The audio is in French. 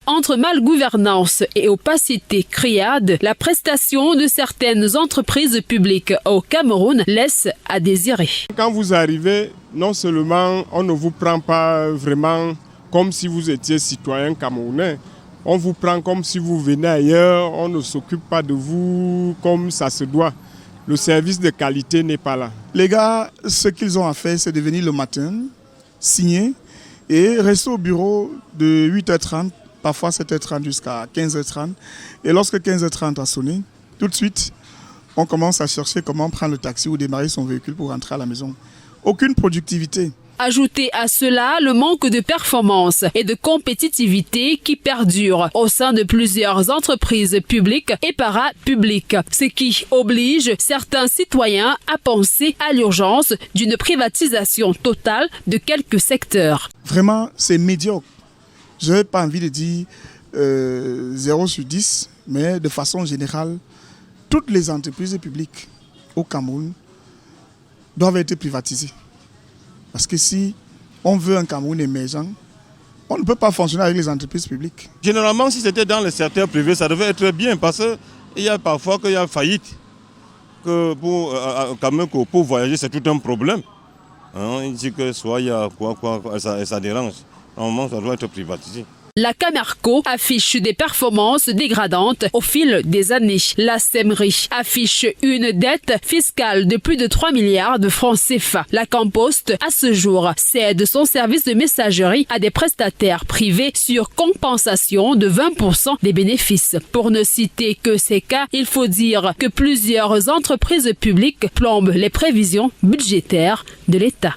Entre malgouvernance et opacité criarde, la prestation de certaines entreprises publiques au Cameroun laisse à désirer. Quand vous arrivez, non seulement on ne vous prend pas vraiment comme si vous étiez citoyen camerounais, on vous prend comme si vous venez ailleurs, on ne s'occupe pas de vous comme ça se doit. Le service de qualité n'est pas là. Les gars, ce qu'ils ont à faire, c'est de venir le matin, signer et rester au bureau de 8h30, parfois 7h30 jusqu'à 15h30. Et lorsque 15h30 a sonné, tout de suite, on commence à chercher comment prendre le taxi ou démarrer son véhicule pour rentrer à la maison. Aucune productivité. Ajoutez à cela le manque de performance et de compétitivité qui perdure au sein de plusieurs entreprises publiques et parapubliques, ce qui oblige certains citoyens à penser à l'urgence d'une privatisation totale de quelques secteurs. Vraiment, c'est médiocre. Je n'ai pas envie de dire 0 sur 10, mais de façon générale, toutes les entreprises publiques au Cameroun doivent être privatisées. Parce que si on veut un Cameroun émergent, on ne peut pas fonctionner avec les entreprises publiques. Généralement, si c'était dans le secteur privé, ça devait être bien parce qu'il y a parfois qu'il y a faillite. Que pour voyager, c'est tout un problème. Il dit que soit il y a quoi, ça dérange. Normalement, ça doit être privatisé. La Camerco affiche des performances dégradantes au fil des années. La Semerie affiche une dette fiscale de plus de 3 milliards de francs CFA. La Campost, à ce jour, cède son service de messagerie à des prestataires privés sur compensation de 20% des bénéfices. Pour ne citer que ces cas, il faut dire que plusieurs entreprises publiques plombent les prévisions budgétaires de l'État.